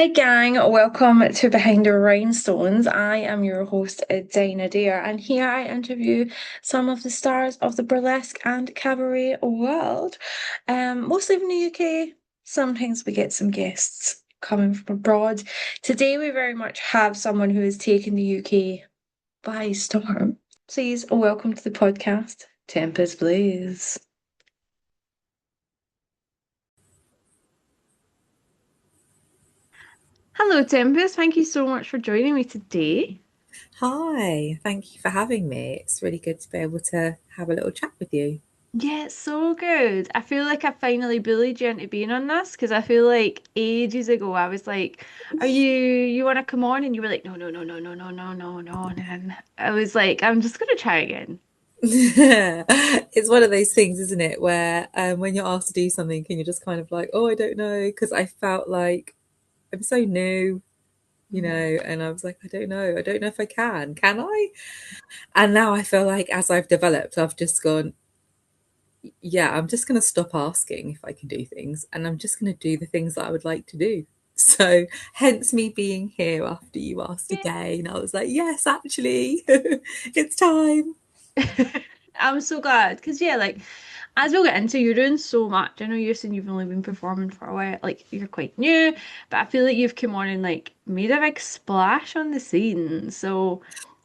Hi gang, welcome to Behind the Rhinestones. I am your host, Dinah Dare, and here I interview some of the stars of the burlesque and cabaret world. Mostly from the UK. Sometimes we get some guests coming from abroad. Today we very much have someone who has taken the UK by storm. Please welcome to the podcast, Tempest Blaze. Hello, Tempest. Thank you so much for joining me today. Hi, thank you for having me. It's really good to be able to have a little chat with you. Yeah, it's so good. I feel like I finally bullied you into being on this because I feel like ages ago I was like, "Are you want to come on?" And you were like, "No, no, no, no, no, no, no, no, no." And then I was like, "I'm just gonna try again." It's one of those things, isn't it, where when you're asked to do something and you're just kind of like, oh, I don't know, because I felt like I'm so new, Mhm. and I was like, I don't know if I can I? And now I feel like as I've developed, I've just gone, yeah, I'm just going to stop asking if I can do things and I'm just going to do the things that I would like to do. So, hence me being here after you asked again. I was like, yes, actually, it's time. I'm so glad because yeah, like as we'll get into, you're doing so much. I know you're saying you've only been performing for a while, like you're quite new, but I feel like you've come on and like made a big splash on the scene. So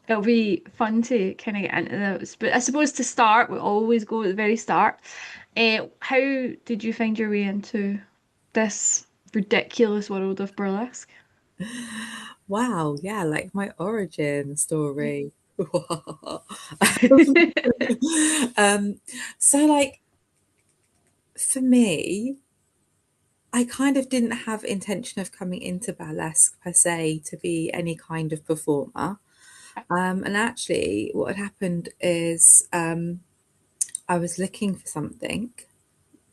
it'll be fun to kind of get into those. But I suppose to start, we always go at the very start. How did you find your way into this ridiculous world of burlesque? Wow, yeah, like my origin story. um, so like for me, I kind of didn't have intention of coming into burlesque per se to be any kind of performer. And actually, what had happened is I was looking for something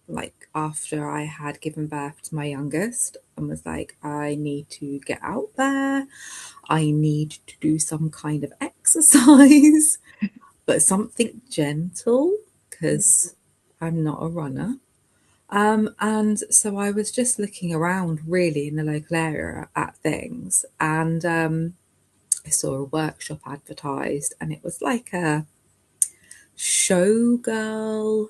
like after I had given birth to my youngest and was like, I need to get out there. I need to do some kind of exercise, but something gentle because I'm not a runner. And so I was just looking around really in the local area at things and I saw a workshop advertised and it was like a showgirl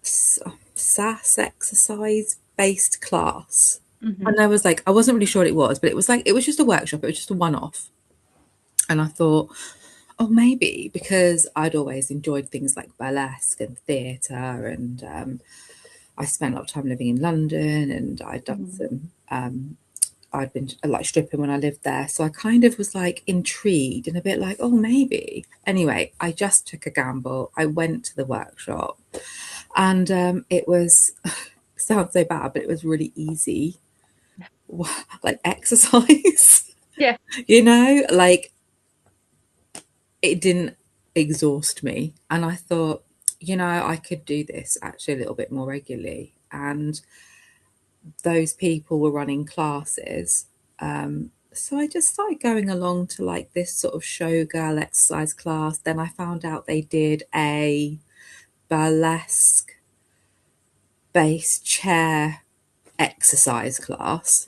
SAS exercise based class. And Hmm. I was like, I wasn't really sure what it was, but it was just a workshop. It was just a one off. And I thought, oh, maybe because I'd always enjoyed things like burlesque and theatre. And I spent a lot of time living in London and I'd been like stripping when I lived there. So I kind of was like intrigued and a bit like, oh, maybe. Anyway, I just took a gamble. I went to the workshop and it was, sounds so bad, but it was really easy, like exercise, Yeah. like it didn't exhaust me. And I thought, I could do this actually a little bit more regularly. And those people were running classes. So I just started going along to like this sort of showgirl exercise class. Then I found out they did a burlesque based chair exercise class.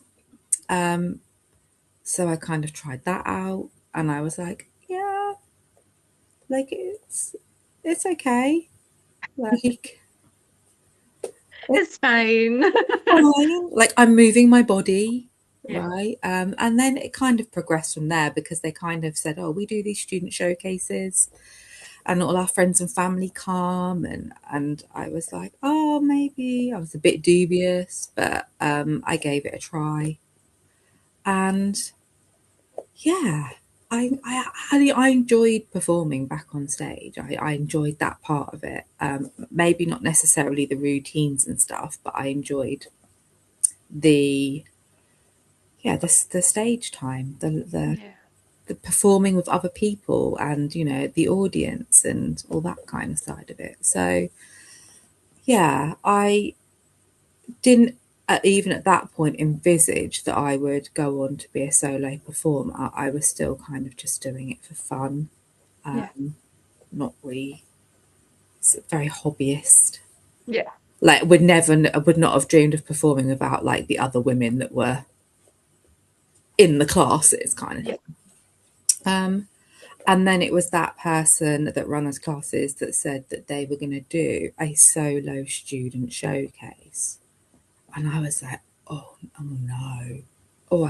So I kind of tried that out and I was like, yeah, like it's okay. Like it's It's fine. fine. Like I'm moving my body, Yeah. right? And then it kind of progressed from there because they kind of said, oh, we do these student showcases and all our friends and family come and I was like, oh, maybe I was a bit dubious, but I gave it a try. And yeah, I enjoyed performing back on stage. I enjoyed that part of it. Maybe not necessarily the routines and stuff, but I enjoyed the the stage time, Yeah. the performing with other people, and the audience and all that kind of side of it. So yeah, I didn't even at that point envisage that I would go on to be a solo performer. I was still kind of just doing it for fun, Yeah. not really very hobbyist. Yeah. Like would not have dreamed of performing without like the other women that were in the classes kind of Yeah. thing. And then it was that person that ran those classes that said that they were going to do a solo student showcase. And I was like, oh no. Oh,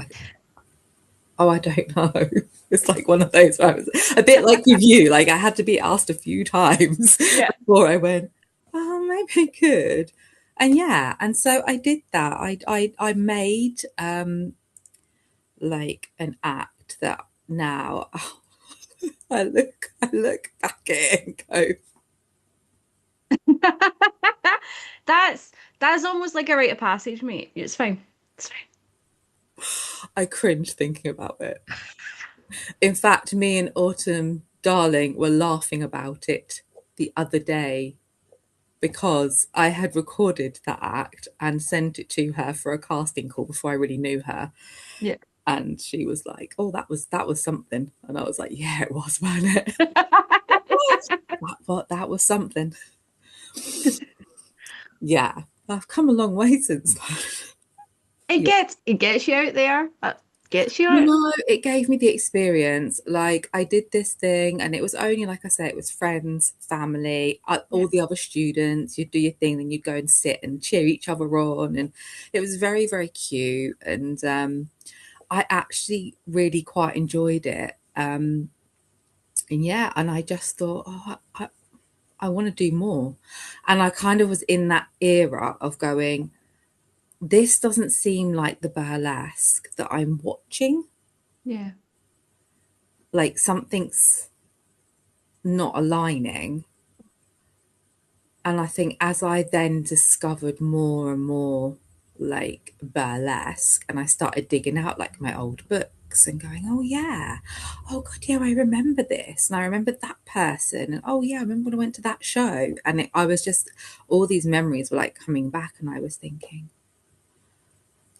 I don't know. It's like one of those where I was a bit like with you. Like I had to be asked a few times Yeah. before I went, oh, maybe I could. And yeah, and so I did that. I made like an act that now I look back at it and go, That's that's almost like a rite of passage, mate. It's fine. It's fine. I cringe thinking about it. In fact, me and Autumn Darling were laughing about it the other day because I had recorded that act and sent it to her for a casting call before I really knew her. Yeah. And she was like, "Oh, that was something," and I was like, "Yeah, it was, wasn't it? That was something." Yeah, I've come a long way since then. Yeah. It gets you out there. Gets you You out. know, it gave me the experience. Like, I did this thing, and it was only, like I say, it was friends, family, Yeah. all the other students. You'd do your thing, then you'd go and sit and cheer each other on. And it was very, very cute. And I actually really quite enjoyed it. And yeah, and I just thought, oh, I want to do more. And I kind of was in that era of going, this doesn't seem like the burlesque that I'm watching. Yeah. Like something's not aligning. And I think as I then discovered more and more like burlesque, and I started digging out like my old books and going, oh yeah, oh god, yeah, I remember this, and I remembered that person, and oh yeah, I remember when I went to that show, and I was just all these memories were like coming back, and I was thinking,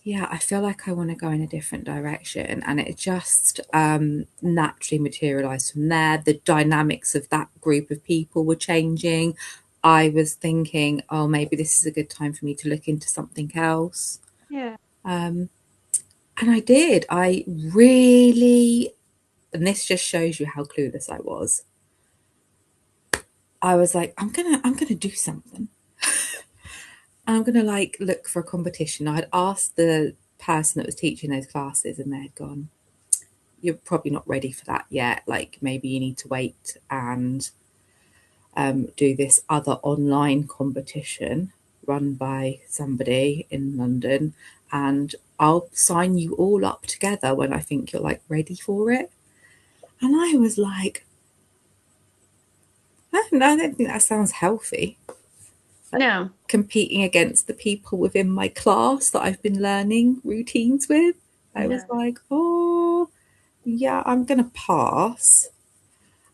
yeah, I feel like I want to go in a different direction. And it just naturally materialized from there. The dynamics of that group of people were changing. I was thinking, oh, maybe this is a good time for me to look into something else. Yeah. And I did. I really, and this just shows you how clueless I was. I was like, I'm gonna do something. I'm gonna like look for a competition. I'd asked the person that was teaching those classes, and they had gone, you're probably not ready for that yet. Like maybe you need to wait and do this other online competition run by somebody in London, and I'll sign you all up together when I think you're like ready for it. And I was like, I don't think that sounds healthy. Like No. competing against the people within my class that I've been learning routines with. I was No. like, oh, yeah, I'm going to pass.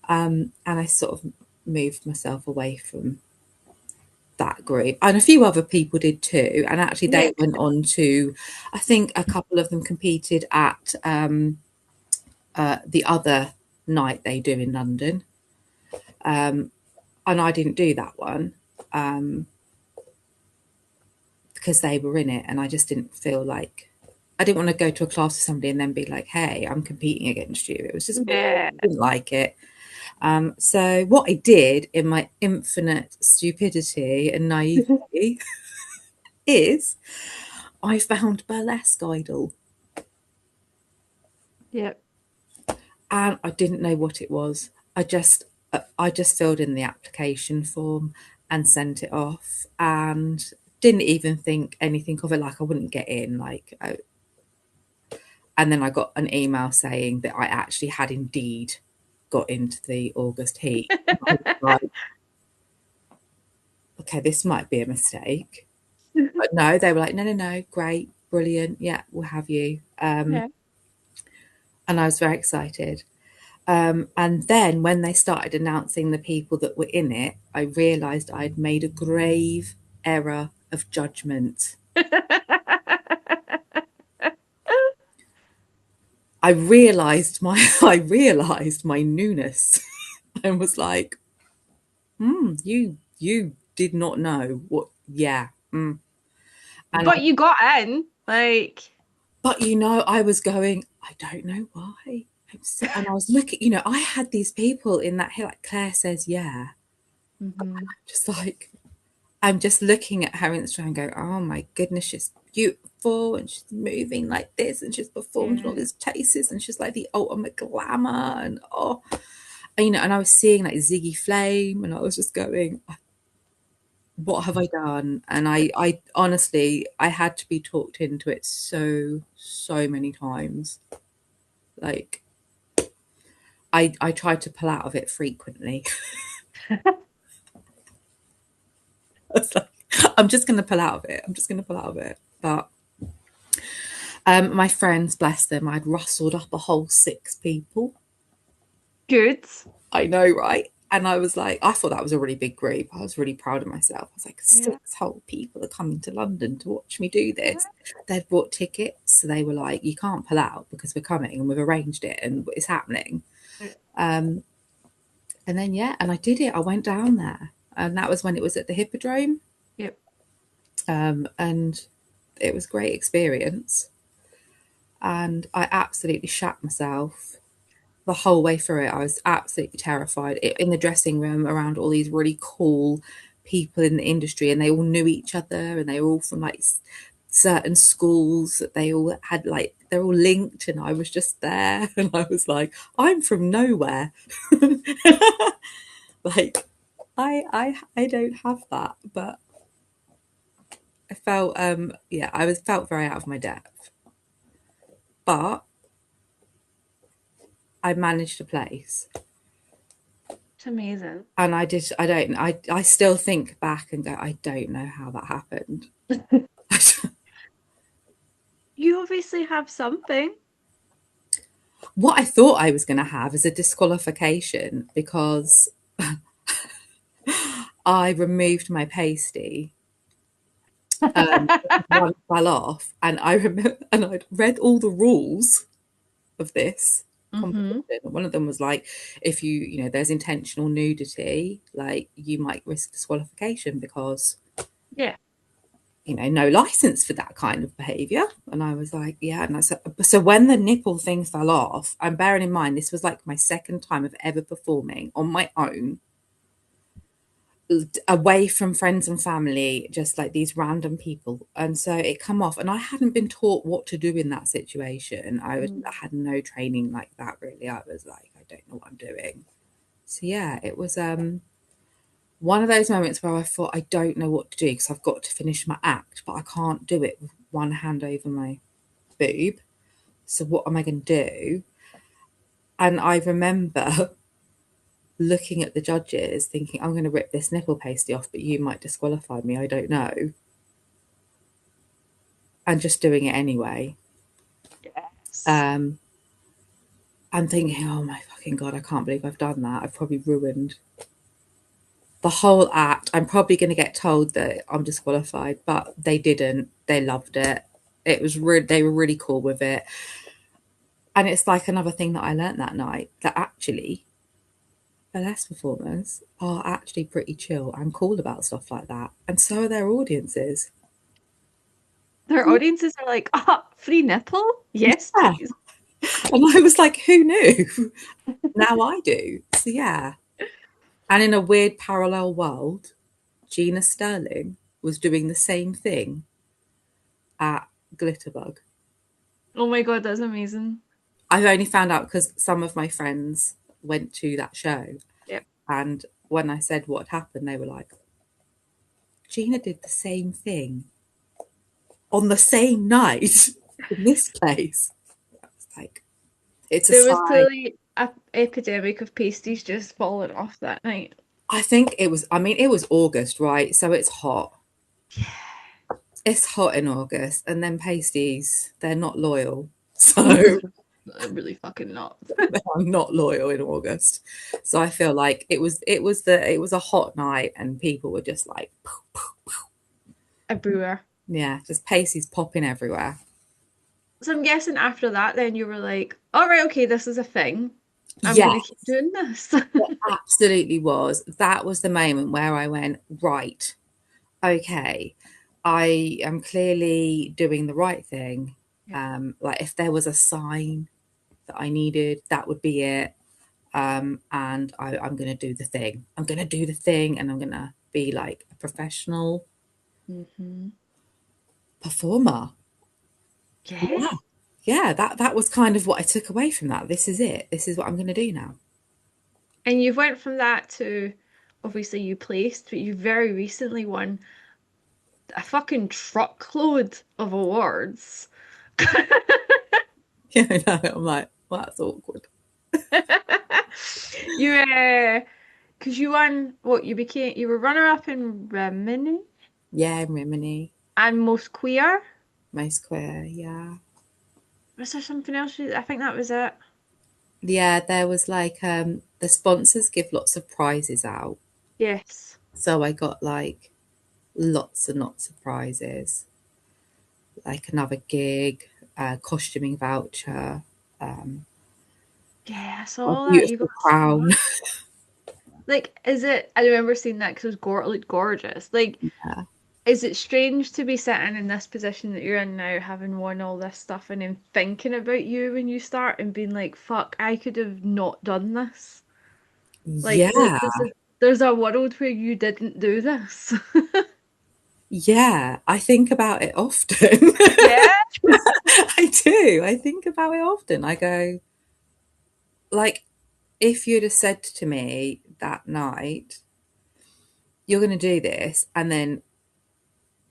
And I sort of moved myself away from that group. And a few other people did too. And actually, Yeah. they went on to, I think a couple of them competed at the other night they do in London. And I didn't do that one because they were in it. And I just didn't feel like, I didn't want to go to a class with somebody and then be like, hey, I'm competing against you. It was just, Yeah. I didn't like it. So what I did in my infinite stupidity and naivety is I found Burlesque Idol, Yeah. and I didn't know what it was. I just filled in the application form and sent it off, and didn't even think anything of it. Like I wouldn't get in. And then I got an email saying that I actually had indeed got into the August heat. And I was like, okay, this might be a mistake. But no, they were like, no, no, no, great, brilliant, yeah, we'll have you. Yeah. And I was very excited. And then when they started announcing the people that were in it, I realised I'd made a grave error of judgment. I realised my newness, and was like, you did not know what Yeah. Mm. And But you got in. Like, but I was going, I don't know why. And I was looking, I had these people in that here, like Claire says, yeah. hmm Just like, I'm just looking at her Instagram and go, oh my goodness, she's beautiful and she's moving like this and she's performed in all yeah. these places and she's like the ultimate glamour and and I was seeing like Ziggy Flame and I was just going, what have I done? And I honestly, I had to be talked into it so many times. Like I tried to pull out of it frequently. I was like, I'm just going to pull out of it. I'm just going to pull out of it. But my friends, bless them, I'd rustled up a whole 6 people. Good. I know, right? And I was like, I thought that was a really big group. I was really proud of myself. I was like, Yeah. 6 whole people are coming to London to watch me do Yeah. this. They'd bought tickets. So they were like, you can't pull out because we're coming and we've arranged it and it's happening. Um, and then, yeah, and I did it. I went down there. And that was when it was at the Hippodrome. Yep. And it was a great experience. And I absolutely shat myself the whole way through it. I was absolutely terrified in the dressing room around all these really cool people in the industry, and they all knew each other, and they were all from like certain schools that they all had like they're all linked, and I was just there, and I was like, I'm from nowhere. Like I don't have that, but I felt yeah, I was felt very out of my depth, but I managed a place. It's amazing. And I still think back and go, I don't know how that happened. You obviously have something. What I thought I was going to have is a disqualification because I removed my pasty. One fell off, and I remember, and I'd read all the rules of this hmm competition. One of them was like, if there's intentional nudity, like you might risk disqualification because Yeah. no license for that kind of behavior. And I was like, yeah. And so when the nipple thing fell off, I'm bearing in mind this was like my second time of ever performing on my own, away from friends and family, just like these random people. And so it come off, and I hadn't been taught what to do in that situation. I had no training like that really. I was like, I don't know what I'm doing. So yeah, it was one of those moments where I thought, I don't know what to do because I've got to finish my act, but I can't do it with one hand over my boob. So what am I going to do? And I remember looking at the judges thinking, I'm going to rip this nipple pasty off, but you might disqualify me. I don't know. And just doing it anyway. Yes. Um, and thinking, oh my fucking God, I can't believe I've done that. I've probably ruined the whole act. I'm probably going to get told that I'm disqualified, but they didn't. They loved it. They were really cool with it. And it's like another thing that I learned that night, that actually burlesque performers are actually pretty chill and cool about stuff like that. And so are their audiences. Their audiences are like, ah, free nipple? Yes, Yeah. please. And I was like, who knew? Now I do. So yeah. And in a weird parallel world, Gina Sterling was doing the same thing at Glitterbug. Oh my God, that's amazing. I've only found out because some of my friends went to that show, Yep. and when I said what had happened, they were like, Gina did the same thing on the same night in this place. It's like, it's a There was sign. clearly a epidemic of pasties just falling off that night. I think it was August, right? So it's hot. It's hot in August, and then pasties, they're not loyal. So Really fucking not. I'm not loyal in August. So I feel like it was a hot night, and people were just like, Everywhere. yeah, just pasties popping everywhere. So I'm guessing after that, then you were like, all right, okay, this is a thing. I'm Yeah, gonna keep doing this. it absolutely was. That was the moment where I went, right, okay, I am clearly doing the right thing. Yep. Like if there was a sign that I needed, that would be it. And I'm going to do the thing. I'm going to do the thing, and I'm going to be like a professional Hmm. performer. Yeah. Yeah, yeah. That was kind of what I took away from that. This is it. This is what I'm going to do now. And you've went from that to obviously you placed, but you very recently won a fucking truckload of awards. Yeah, I know. I'm like, well, that's awkward. You because you won what you were runner up in Rimini Yeah, Rimini, and most queer. most queer. Yeah, Was there something else? I think that was it. yeah. There was like the sponsors give lots of prizes out, Yes. so I got like lots and lots of prizes, like another gig, costuming voucher, um, Yeah, I a saw that. You beautiful got so crown. much. Like, is it? I remember seeing that because it was looked gorgeous. Like, Yeah. is it strange to be sitting in this position that you're in now, having won all this stuff, and then thinking about you when you start and being like, "Fuck, I could have not done this." Like, Yeah, there's a world where you didn't do this. yeah. I think about it often. Yeah. I do. I think about it often. I go, like, if you'd have said to me that night, you're going to do this, and then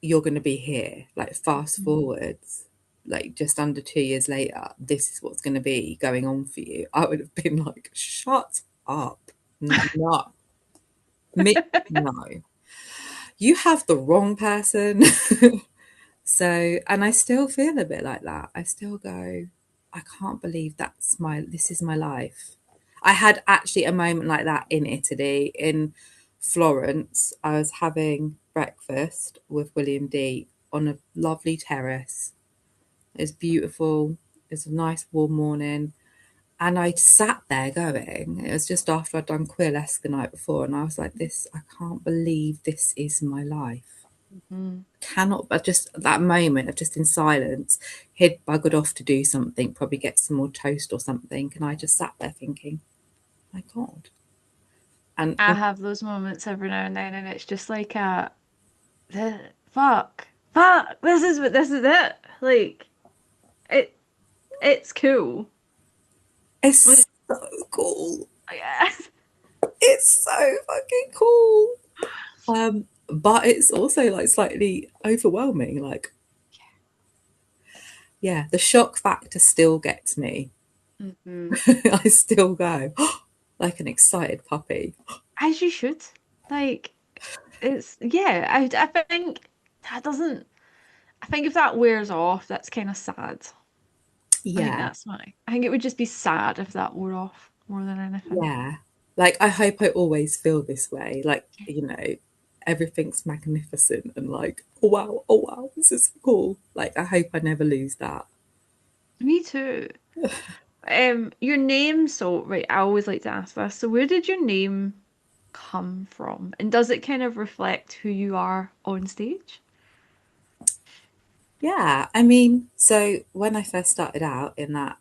you're going to be here, like, fast forwards, like, just under 2 years later, this is what's going to be going on for you, I would have been like, shut up. No, me, no. You have the wrong person. So, and I still feel a bit like that. I still go, I can't believe this is my life. I had actually a moment like that in Italy, in Florence. I was having breakfast with William D on a lovely terrace. It was beautiful. It was a nice warm morning. And I sat there going, it was just after I'd done Queerlesque the night before, and I was like, I can't believe this is my life. Mhm. Cannot, but just that moment of just in silence, he'd buggered off to do something, probably get some more toast or something, and I just sat there thinking, my God. And I have those moments every now and then, and it's just like fuck, fuck. This is it. Like it, it's cool. it's It's- so cool. yeah. It's so fucking cool. But it's also like slightly overwhelming. Like, yeah, the shock factor still gets me. Mhm. I still go like an excited puppy. As you should. Like it's yeah. I think that doesn't. I think if that wears off, that's kind of sad. I think Yeah, that's my. I think it would just be sad if that wore off more than anything. yeah. Like, I hope I always feel this way. Like, everything's magnificent and like, oh wow, this is so cool. Like, I hope I never lose that. Me too. Your name, so right, I always like to ask this. So where did your name come from? And does it kind of reflect who you are on stage? Yeah, I mean, so when I first started out in that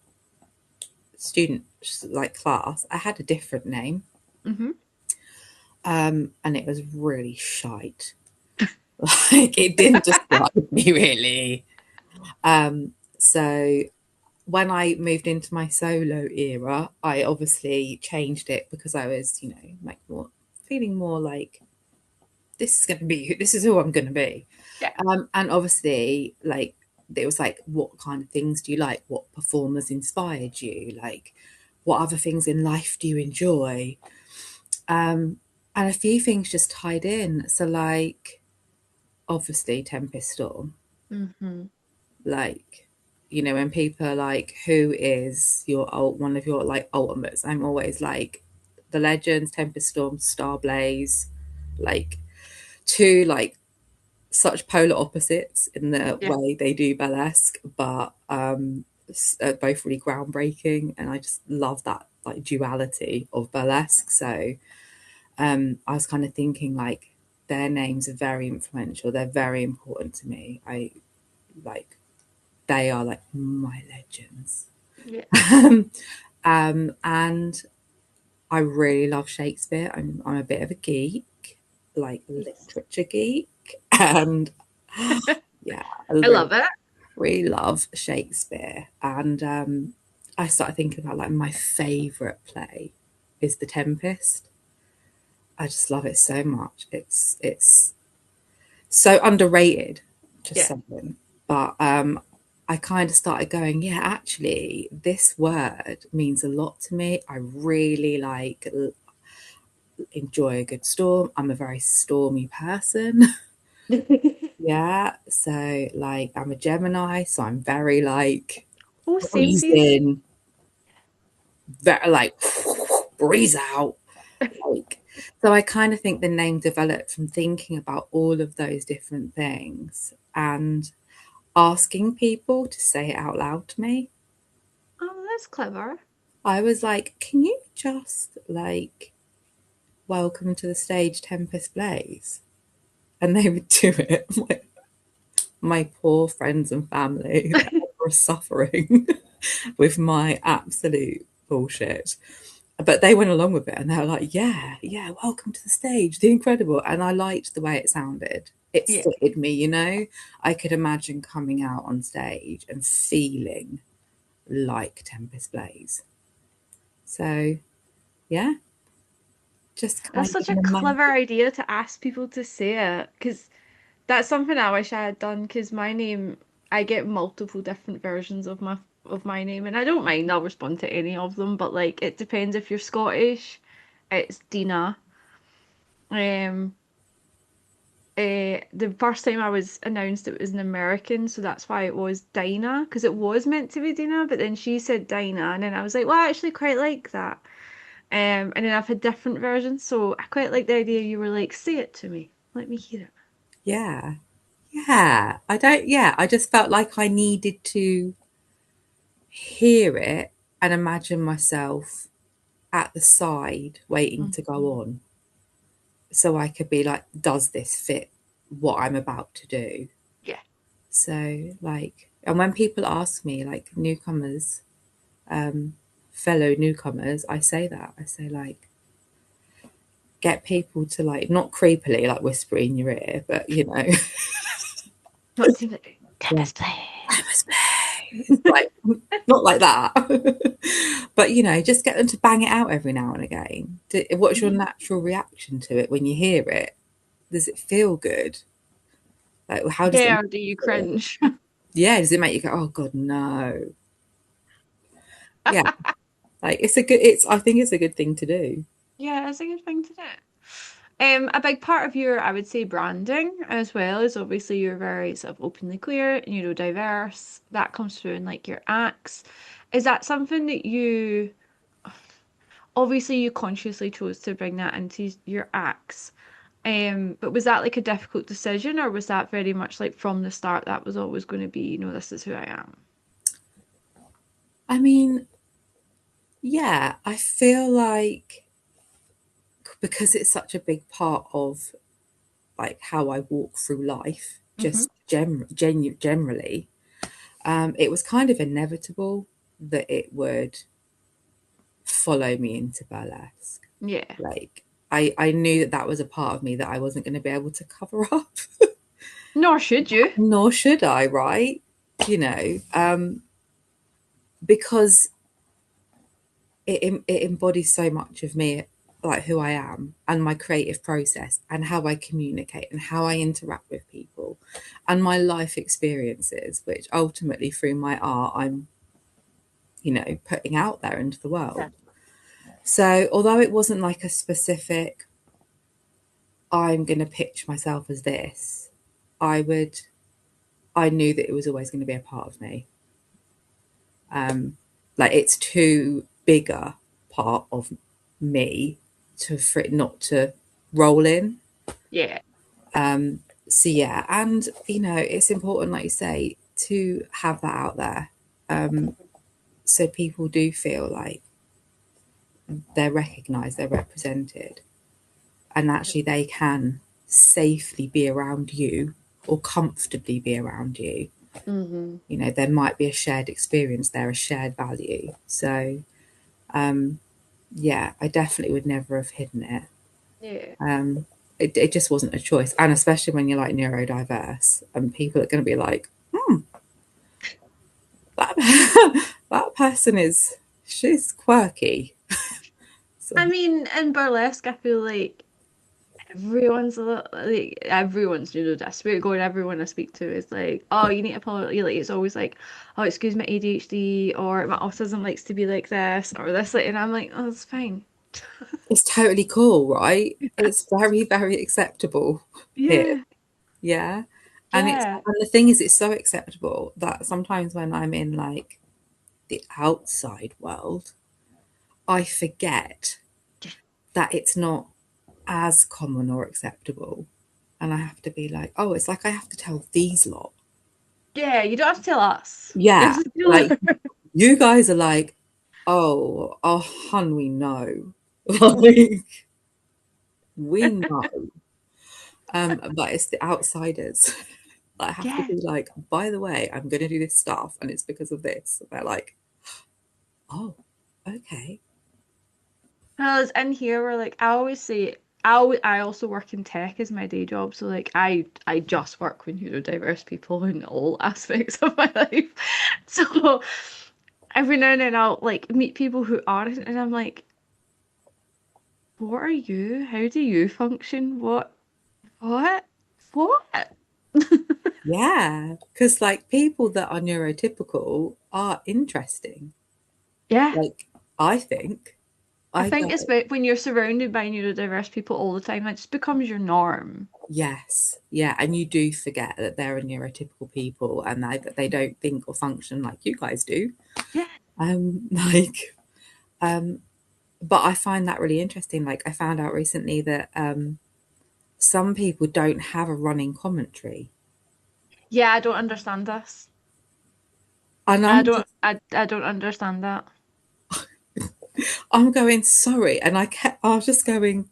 student like class, I had a different name, Hmm. and it was really shite. Like, it didn't describe me really. So when I moved into my solo era, I obviously changed it because I was, like, more feeling more like this is who I'm going to be. Yeah. And obviously, like, it was like, what kind of things do you like? What performers inspired you? Like, what other things in life do you enjoy? And a few things just tied in. So, like, obviously, Tempest Storm. Hmm. Like, when people are like, who is one of your like ultimates? I'm always like, the legends, Tempest Storm, Star Blaze, like, two like such polar opposites in the Yeah. way they do burlesque, but both really groundbreaking, and I just love that like duality of burlesque. So I was kind of thinking like, their names are very influential. They're very important to me. I like they are like my legends. Yeah. And I really love Shakespeare. I'm a bit of a geek, like Yes. literature geek, and yeah, I I love it. really love Shakespeare. And I started thinking about like my favourite play is The Tempest. I just love it so much. It's so underrated, just Yeah. saying. But I kind of started going, yeah, actually, this word means a lot to me. I really like enjoy a good storm. I'm a very stormy person. Yeah, so like I'm a Gemini, so I'm very like Oh, samesies. breezing, very like breeze out. Like, so I kind of think the name developed from thinking about all of those different things and asking people to say it out loud to me. Oh, that's clever. I was like, can you just like welcome to the stage Tempest Blaze? And they would do it. My poor friends and family that were suffering with my absolute bullshit. But they went along with it and they were like, yeah, yeah, welcome to the stage, the incredible. And I liked the way it sounded. It Yeah. fitted me, you know? I could imagine coming out on stage and feeling like Tempest Blaze. So, yeah, just That's kind of such a an clever imagine. idea to ask people to say it, because that's something I wish I had done. Because my name, I get multiple different versions of my name, and I don't mind. I'll respond to any of them, but like it depends. If you're Scottish, it's Dina. Um, the first time I was announced it was an American, so that's why it was Dinah, because it was meant to be Dina, but then she said Dinah, and then I was like, well, I actually quite like that. And then I've had different versions, so I quite like the idea you were like, say it to me, let me hear it. Yeah. Yeah. I just felt like I needed to hear it and imagine myself at the side waiting to go Mhm. on so I could be like, does this fit what I'm about to do? Yeah. So, like, and when people ask me, like newcomers, fellow newcomers, I say that. I say, like, get people to, like, not creepily, like, whisper in your ear, but, you know, Not to like, yeah, Tempest Blaze. like, not like that. But, you know, just get them to bang it out every now and again. What's your Mhm. natural reaction to it when you hear it? Does it feel good? Like, how does it Yeah, make or do you you feel? cringe? Yeah, does it make you go, oh God, no? Yeah, like I think it's a good thing to do. Yeah, it's a good thing to do. A big part of your, I would say, branding as well is obviously you're very sort of openly queer, neurodiverse. That comes through in like your acts. Is that something that you, obviously you consciously chose to bring that into your acts? But was that like a difficult decision, or was that very much like from the start that was always going to be, this is who I am? I mean, yeah, I feel like because it's such a big part of like how I walk through life, Hmm. just generally, it was kind of inevitable that it would follow me into burlesque. Yeah. Like I knew that that was a part of me that I wasn't going to be able to cover up, Nor should you. nor should I, right? You know, because it embodies so much of me, like who I am and my creative process and how I communicate and how I interact with people and my life experiences, which ultimately through my art I'm, you know, putting out there into the world. So although it wasn't like a specific I'm going to pitch myself as this, I would I knew that it was always going to be a part of me. Like it's too bigger part of me to for it not to roll in. Yeah. So yeah, and you know, it's important, like you say, to have that out there, so people do feel like they're recognised, they're represented, and actually they can. safely be around you or comfortably be around you. Mm-hmm. You know, there might be a shared experience there, a shared value. So, yeah, I definitely would never have hidden it. Yeah. Um, it just wasn't a choice. And especially when you're like neurodiverse and people are going to be like, that, that person is, she's quirky. So, I mean, in burlesque, I feel like everyone's a little, like everyone's neurodiverse. Going, everyone I speak to is like, oh, you need to pull. Like, it's always like, oh, excuse my ADHD or my autism likes to be like this or this, like, and I'm like, oh, it's fine. it's totally cool, right? It's very, very acceptable here. Yeah, Yeah. yeah, And the thing is, it's so acceptable that sometimes when I'm in like the outside world, I forget that it's not as common or acceptable. And I have to be like, oh, it's like I have to tell these lot. yeah. You don't have to tell us. You Yeah. have to Like tell her. you guys are like, oh, hun, we know. Like we know. But it's the outsiders. I have to Yeah. be like, by the way, I'm gonna do this stuff and it's because of this. And they're like, oh, okay. Because in here, we're like, I always say, I also work in tech as my day job, so like, I just work with neurodiverse people in all aspects of my life. So every now and then I'll like meet people who aren't, and I'm like, what are you? How do you function? What? What? Yeah. Because like people that are neurotypical are interesting. Yeah. Like I think I I think go, it's about when you're surrounded by neurodiverse people all the time, that just becomes your norm. yes, yeah, and you do forget that they're neurotypical people and that they don't think or function like you guys do. Yeah. Like, um, but I find that really interesting. Like, I found out recently that some people don't have a running commentary, Yeah, I don't understand this. and I don't I don't understand that. I'm going sorry, and I was just going.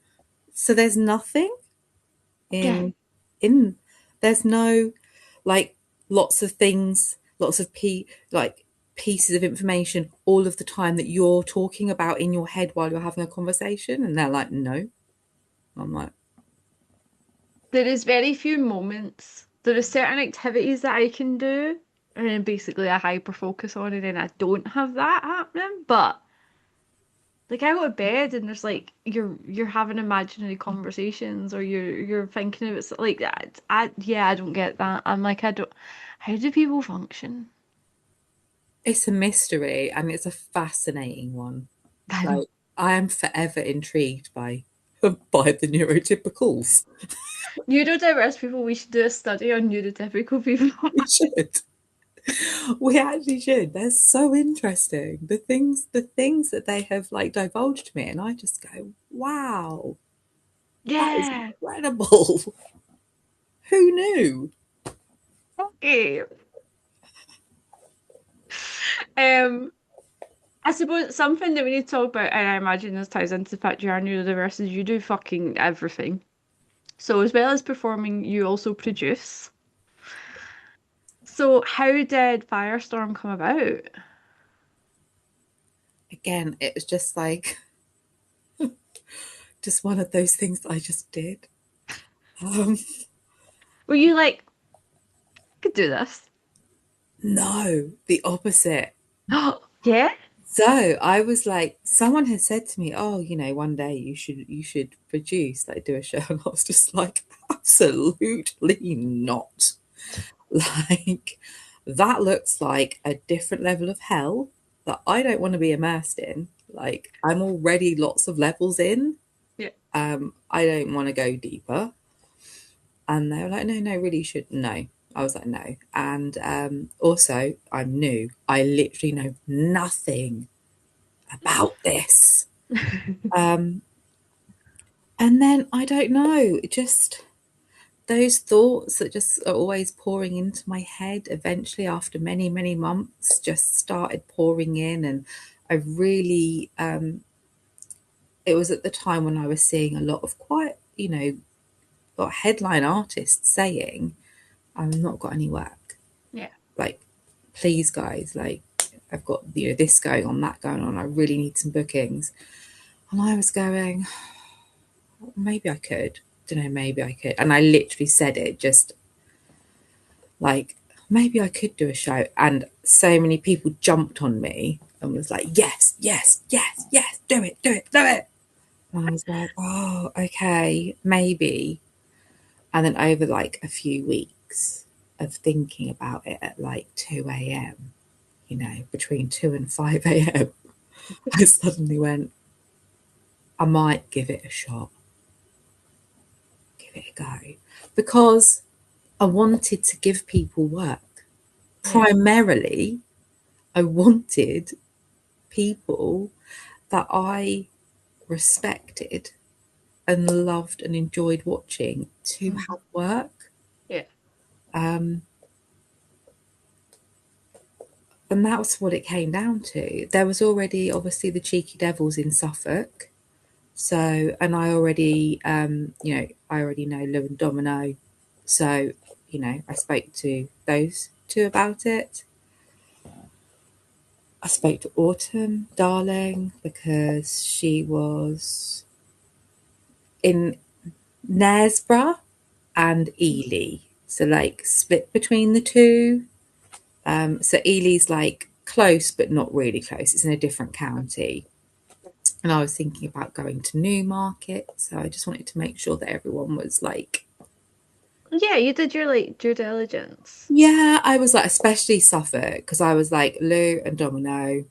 So there's nothing Yeah. in there's no like lots of things, lots of like pieces of information all of the time that you're talking about in your head while you're having a conversation, and they're like, no. I'm like, There is very few moments. There are certain activities that I can do, and then basically a hyper focus on it, and I don't have that happening. But like I go to bed and there's like you're having imaginary conversations or you're thinking of it like that. Yeah, I don't get that. I'm like I don't. How do people function? it's a mystery and it's a fascinating one. I Like, don't. I am forever intrigued by by the neurotypicals. Neurodiverse people, we should do a study on neurotypical people. We should. We actually should. They're so interesting. The things that they have like divulged to me, and I just go, wow, that is Yeah. incredible. Who knew? Okay. Um. I suppose something that we need to talk about, and I imagine this ties into the fact you are neurodiverse, is you do fucking everything. So as well as performing, you also produce. So how did Firestorm come about? Again, it was just like just one of those things that I just did. Um, Were you like, I could do this? no, the opposite. Oh, yeah? So I was like, someone had said to me, "Oh, you know, one day you should produce, like, do a show," and I was just like, "Absolutely not!" Like, that looks like a different level of hell that I don't want to be immersed in. Like, I'm already lots of levels in. Yeah. I don't want to go deeper. And they were like, no, no, really, you should. No. I was like, no. And also, I'm new. I literally know nothing about this. And then I don't know, just those thoughts that just are always pouring into my head eventually after many, many months just started pouring in. And I really, it was at the time when I was seeing a lot of quite, you know, got headline artists saying, I've not got any work. Yeah. Like, please, guys, like, I've got, this going on, that going on. I really need some bookings. And I was going, maybe I could. Don't know, maybe I could. And I literally said it just like, maybe I could do a show. And so many people jumped on me and was like, yes, yes, yes, yes, do it, do it, do it. And I was like, oh, okay, maybe. And then over like a few weeks of thinking about it at like 2 a.m., between 2 and 5 a.m., I suddenly went, I might give it a shot, give it a go. Because I wanted to give people work. Yeah. Primarily, I wanted people that I respected and loved and enjoyed watching to Mhm. have work. Yeah. Um, and that was what it came down to. There was already obviously the cheeky devils in Suffolk. So, and I already, I already know Lou and Domino. So, I spoke to those two about it. I spoke to Autumn, darling, because she was in Knaresborough and Ely. So, like, split between the two. So, Ely's like close, but not really close. It's in a different county. And I was thinking about going to Newmarket. So, I just wanted to make sure that everyone was like, Yeah, you did your like due diligence. yeah, I was like, especially Suffolk, because I was like, Lou and Domino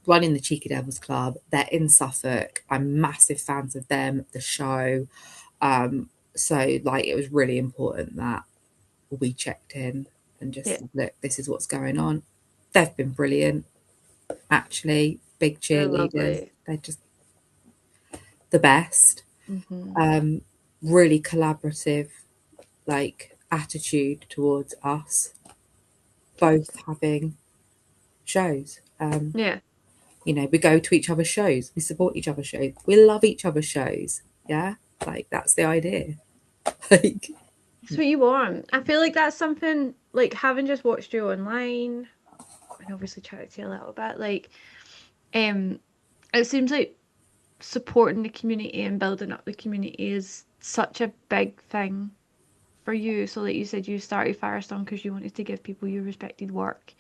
running the Cheeky Devils Club. They're in Suffolk. I'm massive fans of them, the show. So like it was really important that we checked in and just Yeah. said, look, this is what's going on. They've been brilliant, actually. Big They're cheerleaders. lovely. They're just the best. Hmm. Um, really collaborative, like attitude towards us, both having shows. Yeah. We go to each other's shows, we support each other's shows, we love each other's shows. Yeah, like that's the idea. Like, That's what you want. I feel like that's something like having just watched you online and obviously chatted to you a little bit, like um it seems like supporting the community and building up the community is such a big thing for you. So like you said, you started Firestorm because you wanted to give people your respected work.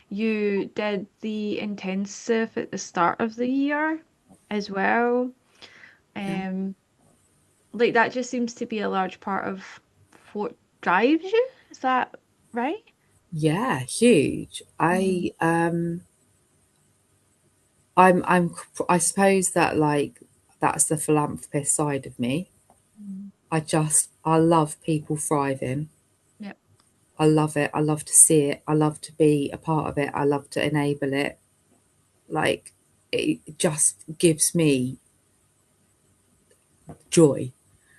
You did the intensive at the start of the year as well. yeah, Um, like that just seems to be a large part of what drives you. Is that right? yeah, huge. Mm. I suppose that like that's the philanthropist side of me. Mm. I love people thriving. Yep. I love it. I love to see it. I love to be a part of it. I love to enable it. Like, it just gives me joy.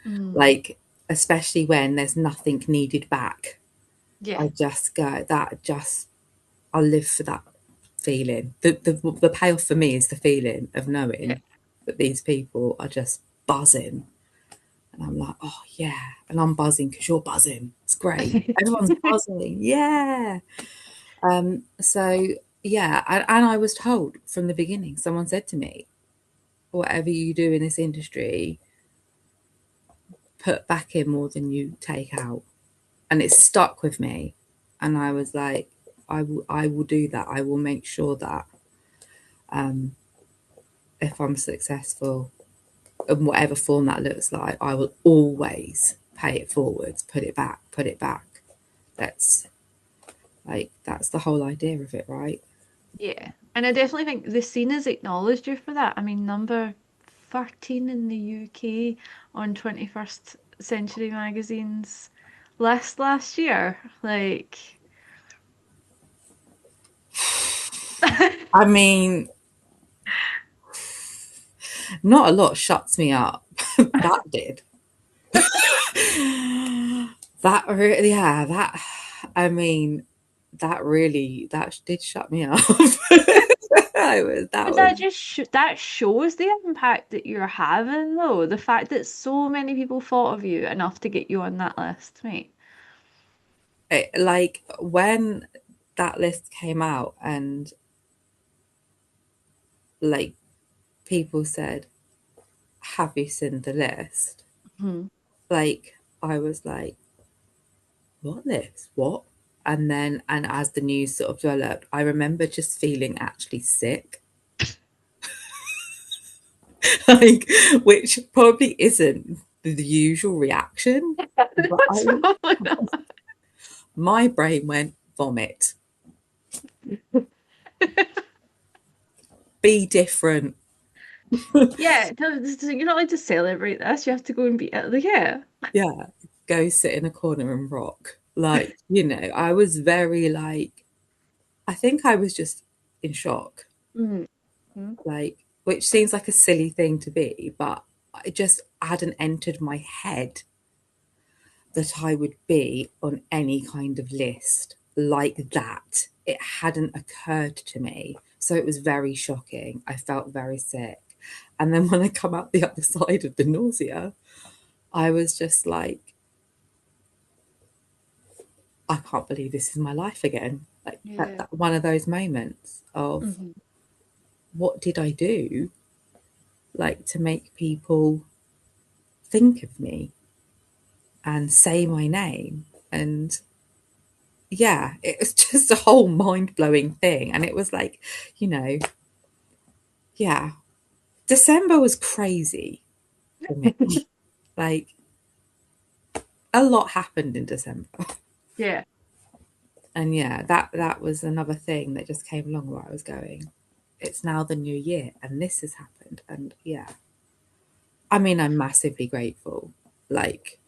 Mm. Like, especially when there's nothing needed back. Yeah. I just go, that just, I live for that feeling. The payoff for me is the feeling of Yeah. knowing that these people are just buzzing. And I'm like, oh yeah. And I'm buzzing because you're buzzing. It's great. Everyone's buzzing. Yeah. So yeah, and I was told from the beginning, someone said to me, whatever you do in this industry, put back in more than you take out. And it stuck with me. And I was like, I will do that. I will make sure that if I'm successful in whatever form that looks like, I will always pay it forwards, put it back, put it back. That's that's the whole idea of it, right? Yeah. And I definitely think the scene has acknowledged you for that. I mean, number 13 in the UK on 21st Century Magazine's list last year. Like, I mean, not a lot shuts me up. That did. That really, yeah, I mean, that did shut me up. that But was that just that shows the impact that you're having, though. The fact that so many people thought of you enough to get you on that list, mate. like when that list came out and like people said, "Have you seen the list?" Hmm. Like I was like, "What list? What?" And as the news sort of developed, I remember just feeling actually sick, like which probably isn't the usual reaction, but That's probably not. my brain went vomit. Be different. Yeah, you're not allowed to celebrate this. You have to go and beat it. Like, yeah. Yeah, go sit in a corner and rock. Like, I was very like, I think I was just in shock, Mm-hmm. like, which seems like a silly thing to be, but it just hadn't entered my head that I would be on any kind of list like that. It hadn't occurred to me. So it was very shocking. I felt very sick. And then when I come out the other side of the nausea, I was just like, I can't believe this is my life again. Like Yeah. that one of those moments of Hmm. what did I do like to make people think of me and say my name? And yeah, it was just a whole mind blowing thing. And it was like, you know, yeah, December was crazy for me. Like a lot happened in December. Yeah. And yeah, that was another thing that just came along where I was going. It's now the new year and this has happened. And yeah, I mean, I'm massively grateful. Like,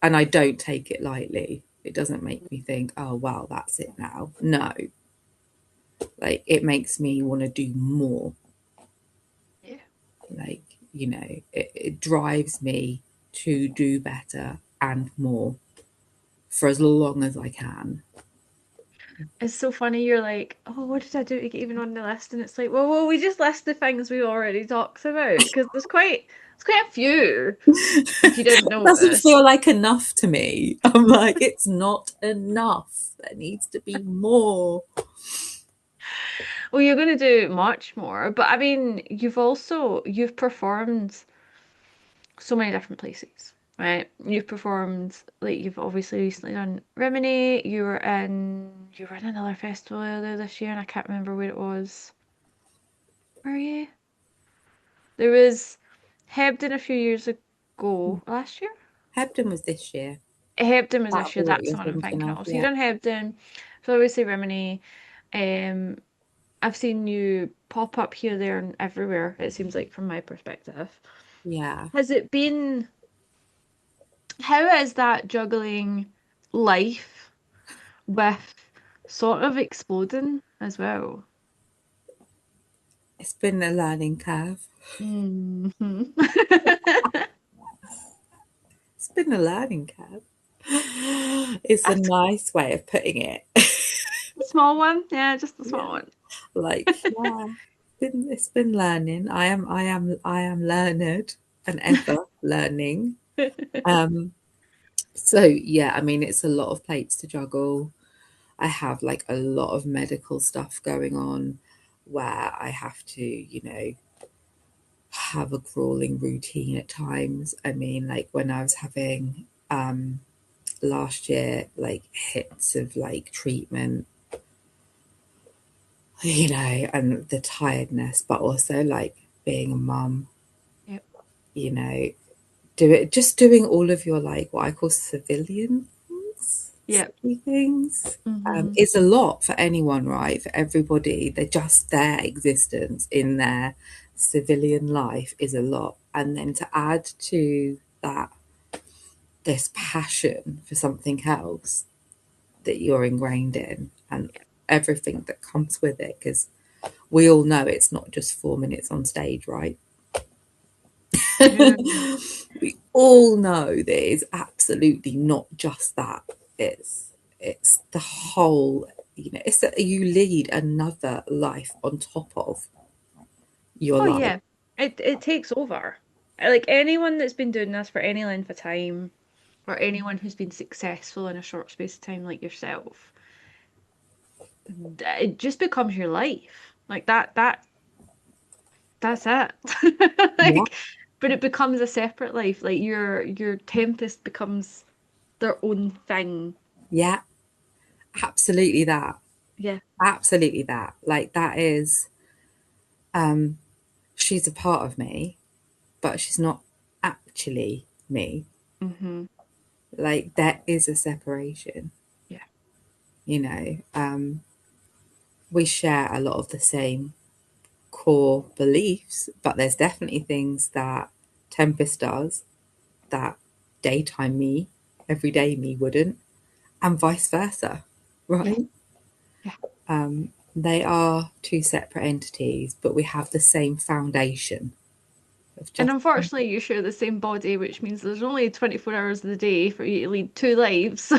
and I don't take it lightly. It doesn't make me think, oh, well, that's it now. No, like, it makes me want to do more. Yeah. Like, it drives me to do better and more for as long as I can. It's so funny. You're like, oh, what did I do to get even on the list? And it's like, well, we just list the things we already talked about because there's quite a few. If you didn't It doesn't notice, feel like enough to me. I'm like, it's not enough. There needs to be more. well, you're going to do much more. But I mean, you've performed so many different places, right? You've performed like you've obviously recently done Rimini. You were in another festival earlier this year, and I can't remember where it was. Were you? There was Hebden a few years ago. Last year? Hebden was this year. Hebden was That'll this be year. what That's you're the one I'm thinking thinking of, of. So you yeah. done Hebden. So obviously Rimini. Um, I've seen you pop up here, there, and everywhere. It seems like from my perspective. Yeah. Has it been? How is that juggling life with sort of exploding as well? It's been a learning curve. Hmm. It's been a learning curve. It's a A nice way of putting it. small one, yeah, just a small Yeah. one. Like, yeah. It's been learning. I am learned and ever learning. Um, so yeah, I mean it's a lot of plates to juggle. I have like a lot of medical stuff going on where I have to, have a grueling routine at times. I mean, like when I was having last year, like hits of like treatment, and the tiredness, but also like being a mum, Yep. you know, just doing all of your like what I call civilian things, Yep. city things. Hmm. It's a lot for anyone, right? For everybody, they're just their existence in their civilian life is a lot, and then to add to that this passion for something else that you're ingrained in, and everything that comes with it, because we all know it's not just 4 minutes on stage, right? Yeah. We all know that it's absolutely not just that. It's the whole. you know, it's that you lead another life on top of your Oh life. yeah. It takes over. Like anyone that's been doing this for any length of time, or anyone who's been successful in a short space of time like yourself, it just becomes your life. Like that's it. Yeah, Like, but it becomes a separate life. Like your Tempest becomes their own thing. yeah, absolutely that. Yeah. Absolutely that. Like that is, she's a part of me, but she's not actually me. Mm-hmm. Like there is a separation, Yeah. you know. We share a lot of the same core beliefs, but there's definitely things that Tempest does that daytime me, everyday me wouldn't, and vice versa, Yeah. right? Yeah. They are two separate entities, but we have the same foundation of And just. unfortunately, you share the same body, which means there's only 24 hours of the day for you to lead two lives.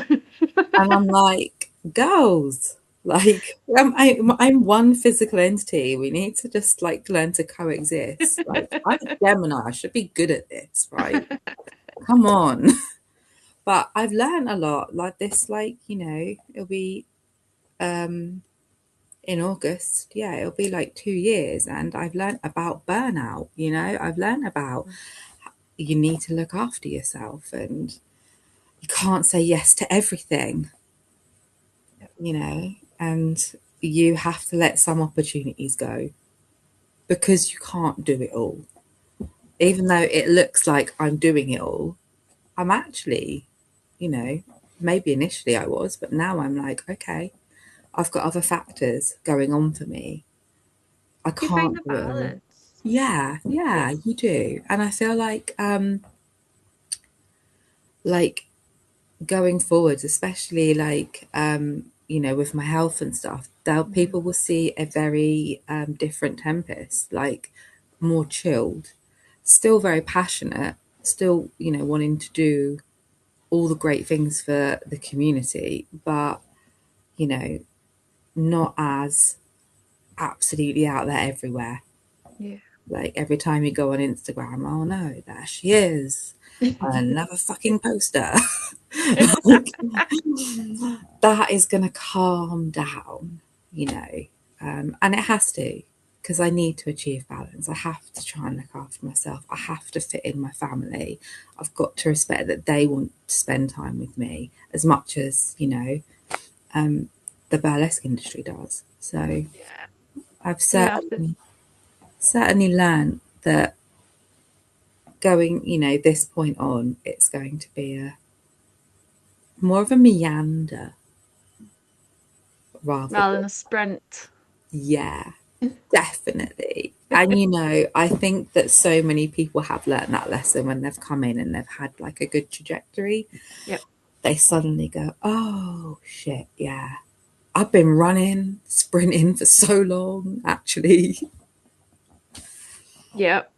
And I'm like, girls, like I'm one physical entity. We need to just like learn to coexist. Like I'm a Gemini, I should be good at this, right? Come on. But I've learned a lot. Like this, like, you know, it'll be in August, yeah, it'll be like 2 years, and I've learned about burnout, you know, I've learned about you need to look after yourself and you can't say yes to everything, you know, and you have to let some opportunities go because you can't do it all. Even though it looks like I'm doing it all, I'm actually, you know, maybe initially I was, but now I'm like, okay, I've got other factors going on for me. I You find can't a do it all. balance. Yeah, Yeah. yeah, you do. And I feel like going forwards, especially like you know, with my health and stuff, there Mhm. people will see a very different Tempest, like more chilled, still very passionate, still, you know, wanting to do all the great things for the community, but you know, not as absolutely out there everywhere. Yeah. Like every time you go on Instagram, oh no, there she is. Another fucking poster. Like, that is going to calm down, you know. And it has to, because I need to achieve balance. I have to try and look after myself. I have to fit in my family. I've got to respect that they want to spend time with me as much as, you know, the burlesque industry does. So Yeah. I've You have to. certainly learned that going, you know, this point on, it's going to be a more of a meander rather Rather than, than a sprint. yeah, definitely. And you know, I think that so many people have learned that lesson when they've come in and they've had like a good trajectory. Yep. They suddenly go, oh shit, yeah. I've been running, sprinting for so long, actually. Yep.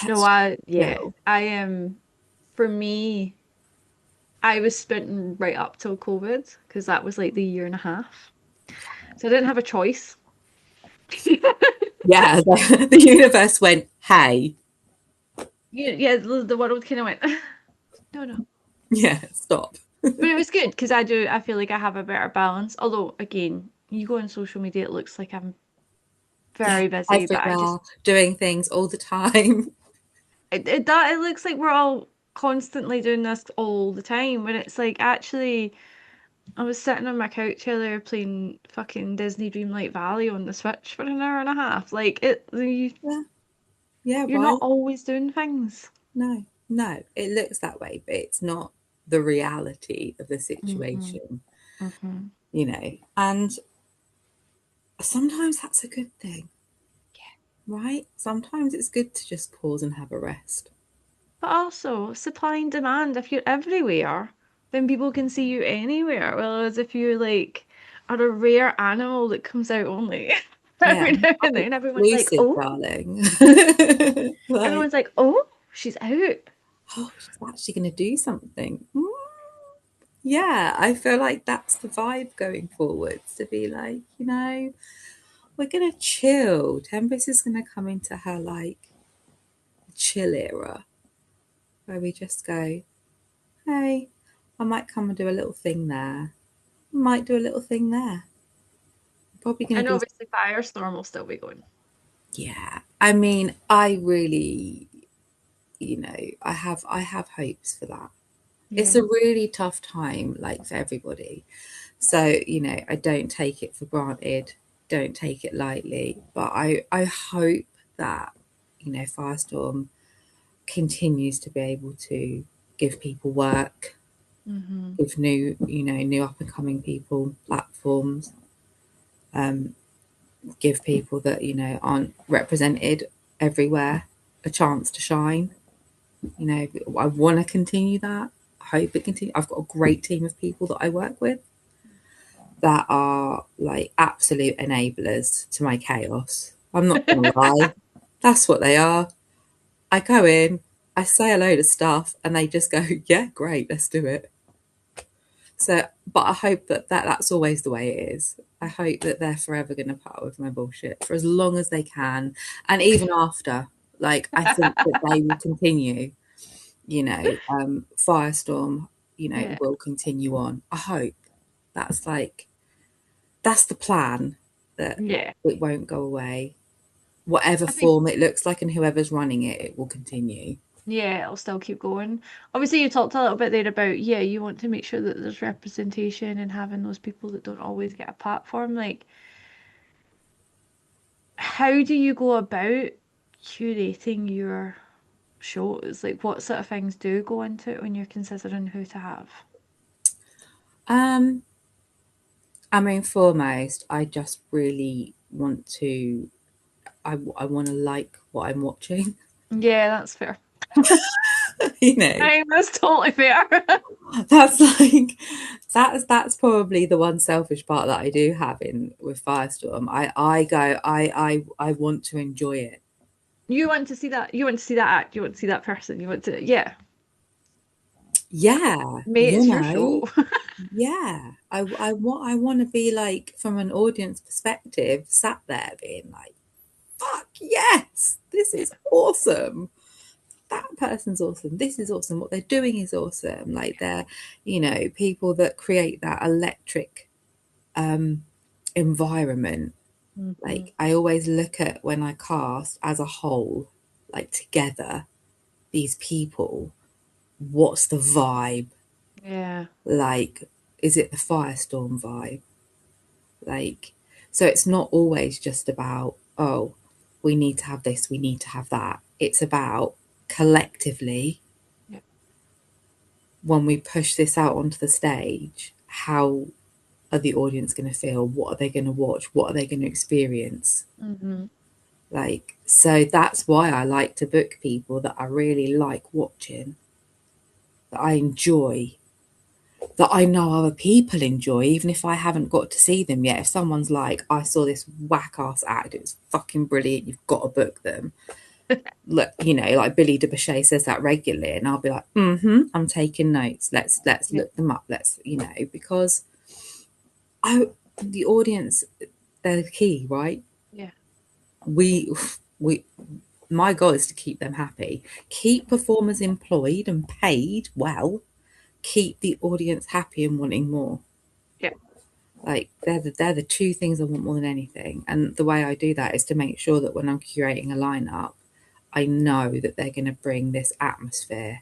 No, That's yeah. chill. I am, for me, I was sprinting right up till COVID because that was like the year and a half. So I didn't have a choice. Yeah, the universe went, hey, Yeah, the world kind of went, no, no. yeah, stop. But it was good because I feel like I have a better balance. Although, again, you go on social media, it looks like I'm Yeah, very busy, but I just, everywhere, doing things all the time. it looks like we're all constantly doing this all the time when it's like actually I was sitting on my couch earlier playing fucking Disney Dreamlight Valley on the Switch for an hour and a half. Like Yeah, yeah, you're not right. always doing things. No, no, it looks that way, but it's not the reality of the Hmm. situation, Hmm. you know. And sometimes that's a good thing, right? Sometimes it's good to just pause and have a rest. But also, supply and demand, if you're everywhere, then people can see you anywhere. Whereas if you like are a rare animal that comes out only Yeah, every now and I'm then, exclusive, darling. Like, everyone's like, oh, she's out. oh, she's actually going to do something. Mm, Yeah, I feel like that's the vibe going forwards, to be like, we're gonna chill. Tempest is gonna come into her like chill era where we just go, hey, I might come and do a little thing there. Might do a little thing there. Probably gonna And do. obviously Firestorm will still be going. Yeah. I mean, I really, I have hopes for that. It's Yeah. a really tough time, like for everybody. So, I don't take it for granted, don't take it lightly. But I hope that, Firestorm continues to be able to give people work, Hmm. give new up and coming people platforms, give people that, aren't represented everywhere a chance to shine. I want to continue that. I hope it continues. I've got a great team of people that I work with that are like absolute enablers to my chaos. I'm not going to lie. That's what they are. I go in, I say a load of stuff, and they just go, yeah, great, let's do it. So, but I hope that's always the way it is. I hope that they're forever going to put up with my bullshit for as long as they can. And even after, like, I think that they will continue, Firestorm, Yeah. will continue on. I hope that's like, that's the plan, that Yeah. it won't go away. Whatever I think, form it looks like and whoever's running it, it will continue. yeah, it'll still keep going. Obviously, you talked a little bit there about, yeah, you want to make sure that there's representation and having those people that don't always get a platform. Like, how do you go about curating your shows? Like, what sort of things do go into it when you're considering who to have? Um, I mean, foremost, I just really want to, I want to like what I'm watching. Yeah, that's fair. you know, I think that's totally fair. that's like, that's probably the one selfish part that I do have in with Firestorm. I go, I want to enjoy it. You want to see that, you want to see that act, you want to see that person, you want to, yeah, Yeah, mate, it's your show. yeah. I want to be like, from an audience perspective, sat there being like, fuck yes, this Yeah. is awesome. That person's awesome. This is awesome. What they're doing is awesome. Like, they're, people that create that electric environment. Hmm. Like, I always look at, when I cast as a whole, like together, these people, what's the vibe? Yeah. Like, is it the Firestorm vibe? Like, so it's not always just about, oh, we need to have this, we need to have that. It's about, collectively, Yeah. when we push this out onto the stage, how are the audience going to feel? What are they going to watch? What are they going to experience? Hmm. Like, so that's why I like to book people that I really like watching, that I enjoy, that I know other people enjoy, even if I haven't got to see them yet. If someone's like, I saw this whack ass act, it was fucking brilliant, you've got to book them. Look, like Billy DeBachet says that regularly, and I'll be like, I'm taking notes. Let's Yeah. look them up. Let's, because I the audience, they're the key, right? Yeah. We we my goal is to keep them happy, keep performers employed and paid well, keep the audience happy and wanting more. Yeah. Like, they're the two things I want more than anything. And the way I do that is to make sure that when I'm curating a lineup, I know that they're going to bring this atmosphere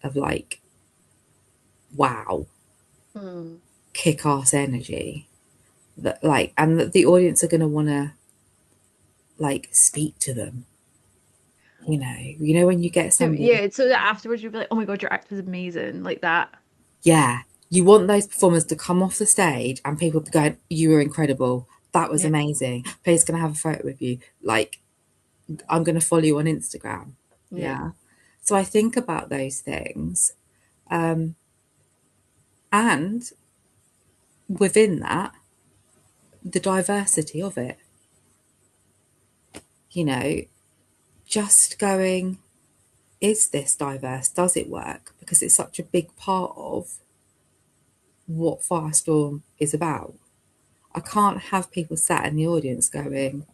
of like, wow, Mm. kick ass energy, that like, and that the audience are going to want to like speak to them. When you get So somebody, yeah, so that afterwards you'll be like, oh my God, your act was amazing, like that. yeah, you want those performers to come off the stage and people be going, you were incredible, that was Yeah. amazing, please can I have a photo with you, like, I'm going to follow you on Instagram. Yeah. Yeah. So I think about those things. And within that, the diversity of it, you know, just going, is this diverse? Does it work? Because it's such a big part of what Firestorm is about. I can't have people sat in the audience going,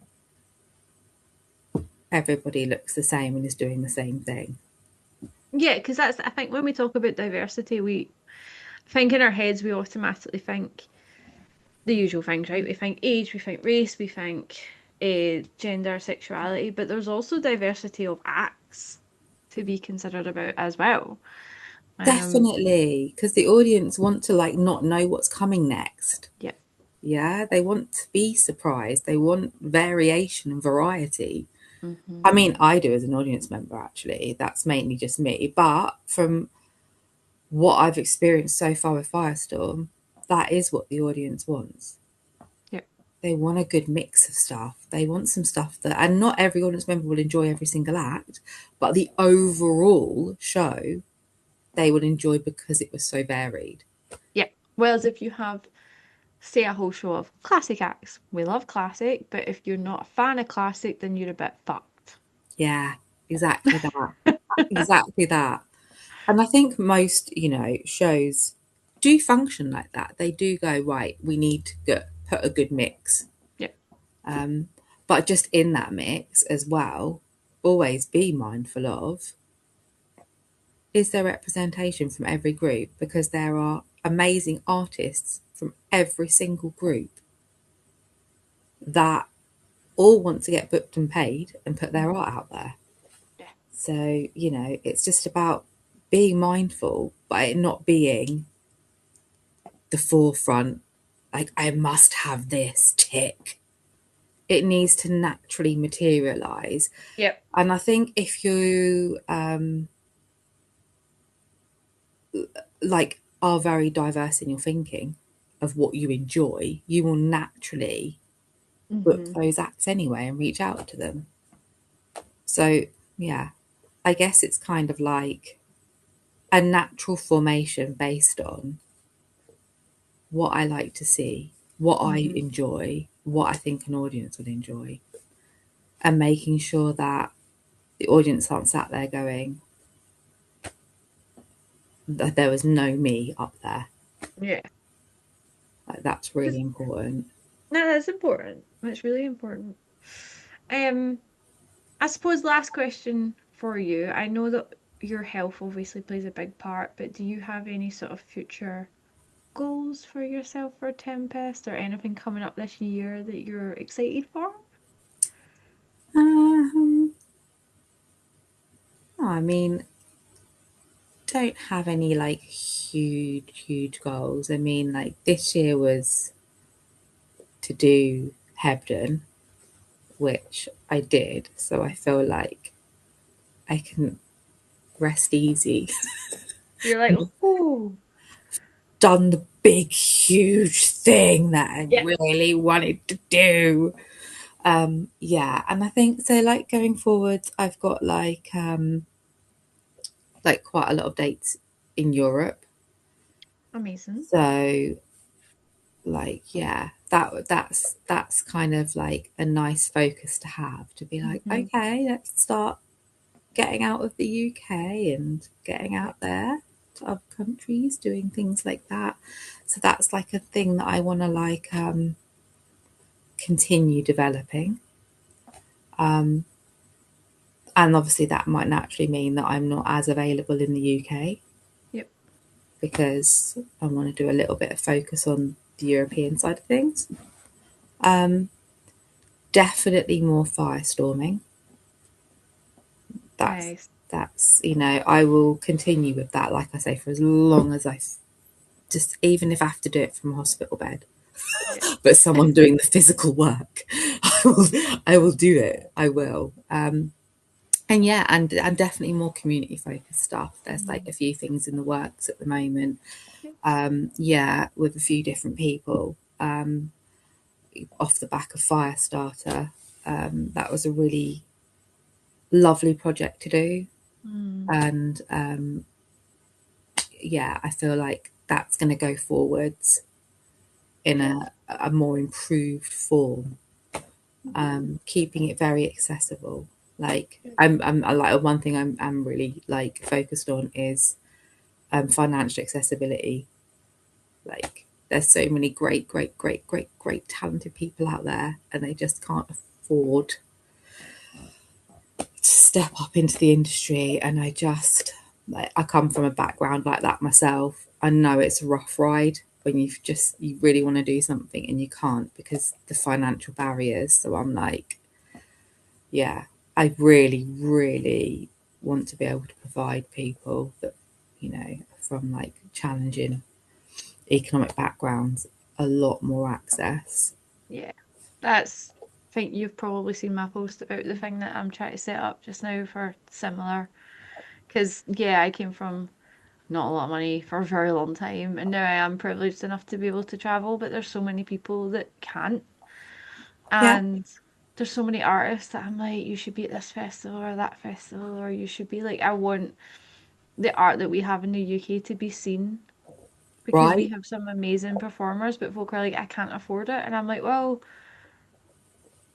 everybody looks the same and is doing the same thing. Yeah, because that's, I think when we talk about diversity, we think in our heads, we automatically think the usual things, right? We think age, we think race, we think gender, sexuality, but there's also diversity of acts to be considered about as well. Um, Definitely, because the audience want to like not know what's coming next. yeah. Yeah, they want to be surprised. They want variation and variety. Hmm. I mean, I do as an audience member, actually. That's mainly just me. But from what I've experienced so far with Firestorm, that is what the audience wants. Yeah. They want a good mix of stuff. They want some stuff that, and not every audience member will enjoy every single act, but the overall show they will enjoy because it was so varied. Yeah. Whereas if you have, say, a whole show of classic acts, we love classic, but if you're not a fan of classic, then you're a bit fucked. Yeah, exactly that. Exactly that. And I think most, shows do function like that. They do go, right, we need to put a good mix. Yeah. Um, but just in that mix as well, always be mindful of, is there representation from every group? Because there are amazing artists from every single group that all want to get booked and paid and put their Mhm. art out there. Yeah. So, it's just about being mindful, but it not being the forefront, like, I must have this tick. It needs to naturally materialize. Yep. And I think if you like are very diverse in your thinking of what you enjoy, you will naturally book Hmm. those acts anyway and reach out to them. So yeah, I guess it's kind of like a natural formation based on what I like to see, what I Hmm. enjoy, what I think an audience would enjoy, and making sure that the audience aren't sat there going that there was no me up there. Yeah. Like, that's really important. No, that's important. That's really important. Um, I suppose last question for you. I know that your health obviously plays a big part, but do you have any sort of future goals for yourself for Tempest or anything coming up this year that you're excited for? Um, I mean, don't have any like huge goals. I mean, like this year was to do Hebden, which I did, so I feel like I can rest easy. You're like, oh, Done the big, huge thing that I yeah, really wanted to do. Yeah, and I think so. Like going forward, I've got like quite a lot of dates in Europe. amazing. So like yeah, that's kind of like a nice focus to have, to be like, Hmm. okay, let's start getting out of the UK and getting Yeah. out there to other countries, doing things like that. So that's like a thing that I want to like continue developing. And obviously that might naturally mean that I'm not as available in the UK Yep. because I want to do a little bit of focus on the European side of things. Um, Definitely more firestorming. that's Nice. that's I will continue with that, like I say, for as long as just, even if I have to do it from a hospital bed, Yeah. but someone doing the physical work, I will do it. I will. And yeah, and definitely more community focused stuff. There's like Mm. a few things in the works at the moment. Nice. Yeah, with a few different people, off the back of Firestarter. That was a really lovely project to do. Mm. And yeah, I feel like that's going to go forwards in Yeah. a more improved form, keeping it very accessible. Like I'm like one thing I'm really like focused on is financial accessibility. Like, there's so many great, great, great, great, great talented people out there, and they just can't afford to step up into the industry. And I just, like, I come from a background like that myself. I know it's a rough ride when you really want to do something and you can't because the financial barriers. So I'm like, yeah, I really, really want to be able to provide people that, from like challenging economic backgrounds a lot more access. Yeah, that's. I think you've probably seen my post about the thing that I'm trying to set up just now for similar. Because yeah, I came from not a lot of money for a very long time, and now I am privileged enough to be able to travel. But there's so many people that can't, Yeah, and there's so many artists that I'm like, you should be at this festival or that festival, or you should be like, I want the art that we have in the UK to be seen because we right. have some amazing performers, but folk are like, I can't afford it. And I'm like, well,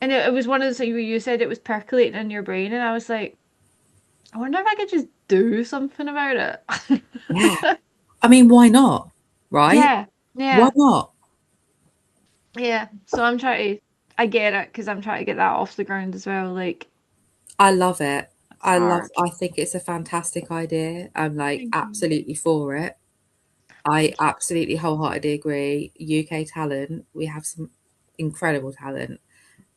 and it was one of the things where you said it was percolating in your brain, and I was like, I wonder if I could just do something about Yeah. it. I mean, why not? Right? Yeah, Why yeah, not? yeah. So I'm trying to, I get it because I'm trying to get that off the ground as well. Like, I love it. it's hard. I think it's a fantastic idea. I'm like Thank you. absolutely for it. I Thank you. absolutely wholeheartedly agree. UK talent, we have some incredible talent,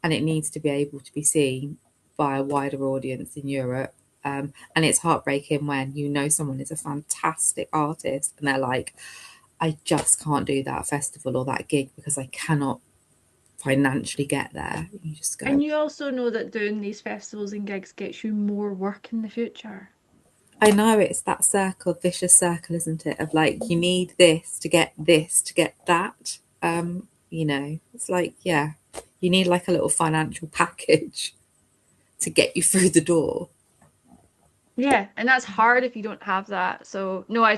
and it needs to be able to be seen by a wider audience in Europe. And it's heartbreaking when you know someone is a fantastic artist and they're like, I just can't do that festival or that gig because I cannot financially get there. You just go, And you also know that doing these festivals and gigs gets you more work in the future. I know it's that circle, vicious circle, isn't it? Of like, you need this to get that. It's like, yeah, you need like a little financial package to get you through the door. Yeah, and that's hard if you don't have that. So, no, I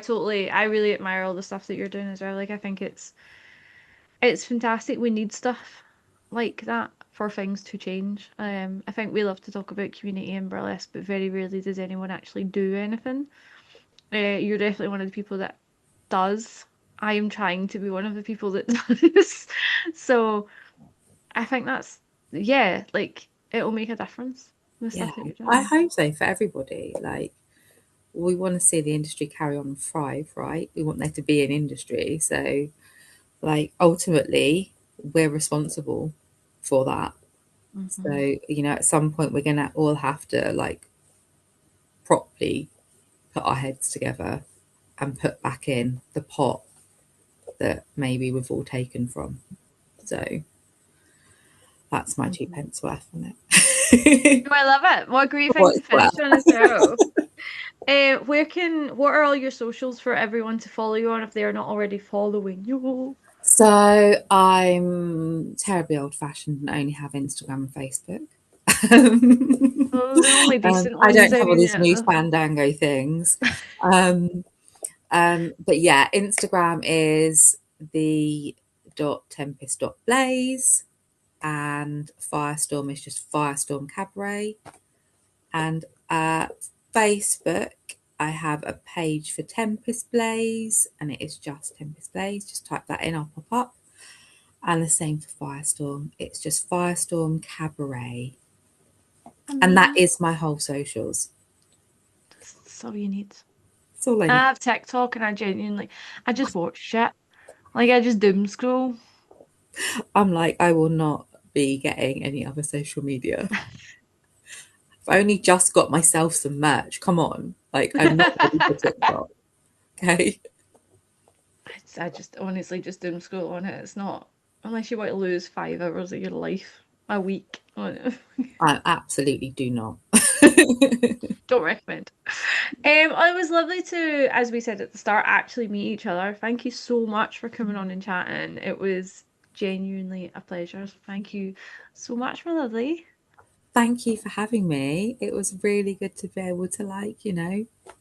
really admire all the stuff that you're doing as well. Like, I think it's fantastic. We need stuff like that for things to change. I think we love to talk about community and burlesque, but very rarely does anyone actually do anything. You're definitely one of the people that does. I am trying to be one of the people that does. So I think that's, yeah, like it'll make a difference, the Yeah, stuff that you're I doing. hope so for everybody. Like, we want to see the industry carry on and thrive, right? We want there to be an industry. So, like, ultimately, we're responsible for that. Hmm. So, at some point, we're going to all have to, like, properly put our heads together and put back in the pot that maybe we've all taken from. So, that's my two Hmm. pence worth on it. No, I love it. What a great thing What's to well? finish on as well. What are all your socials for everyone to follow you on if they are not already following you? So I'm terribly old fashioned and only have Instagram and Facebook. Oh, the only decent I ones don't have all these anyway. new fandango things. Um, but yeah, Instagram is the tempest blaze, and Firestorm is just Firestorm Cabaret. And Facebook, I have a page for Tempest Blaze, and it is just Tempest Blaze. Just type that in, I'll pop up. And the same for Firestorm. It's just Firestorm Cabaret. And that Amazing. is my whole socials. That's all you need. That's all I I need. have TikTok and I genuinely, I just watch shit. Like I just doom scroll. I'm like, I will not be getting any other social media. I've only just got myself some merch. Come on. Like, I'm not ready for TikTok. Okay. I just honestly just doom scroll on it. It's not unless you want to lose 5 hours of your life a week on it. I absolutely do not. Don't recommend. It was lovely to, as we said at the start, actually meet each other. Thank you so much for coming on and chatting. It was genuinely a pleasure. So thank you so much, my lovely. Thank you for having me. It was really good to be able to, like,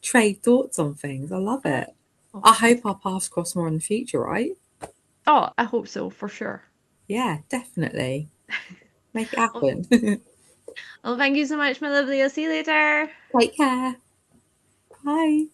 trade thoughts on things. I love Oh, it. I hope our paths cross more in the future, right? oh, I hope so for sure. Yeah, definitely. Make it Well, happen. well, thank you so much, my lovely. I'll see you later. Take care. Bye.